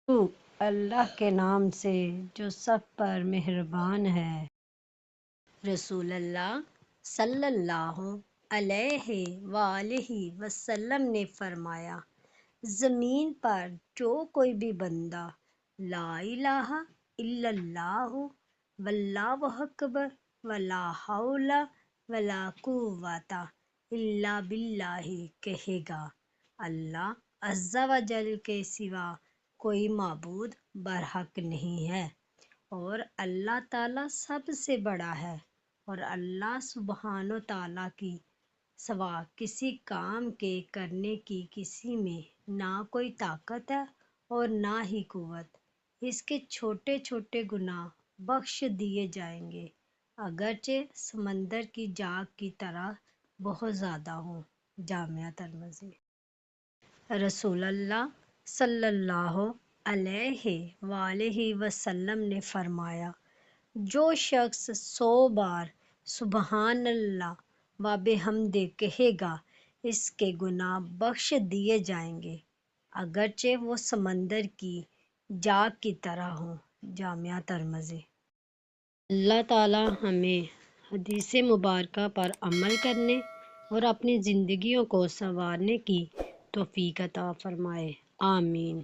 شروع اللہ کے نام سے جو سب پر مہربان ہے۔ رسول اللہ صلی اللہ علیہ وآلہ وسلم نے فرمایا، زمین پر جو کوئی بھی بندہ لا الہ الا اللہ واللہ اکبر ولا حول ولا قوت الا باللہ کہے گا، اللہ عز و جل کے سوا کوئی معبود برحق نہیں ہے اور اللہ تعالیٰ سب سے بڑا ہے، اور اللہ سبحانہ و تعالیٰ کی سوا کسی کام کے کرنے کی کسی میں نہ کوئی طاقت ہے اور نہ ہی قوت۔ اس کے چھوٹے چھوٹے گناہ بخش دیے جائیں گے، اگرچہ سمندر کی جاگ کی طرح بہت زیادہ ہوں۔ جامعہ ترمذی۔ رسول اللہ صلی اللہ علیہ وآلہ وسلم نے فرمایا، جو شخص 100 بار سبحان اللہ و بحمدہ کہے گا، اس کے گناہ بخش دیے جائیں گے، اگرچہ وہ سمندر کی جاگ کی طرح ہوں۔ جامعہ ترمذی۔ اللہ تعالی ہمیں حدیث مبارکہ پر عمل کرنے اور اپنی زندگیوں کو سنوارنے کی توفیق عطا فرمائے، آمین۔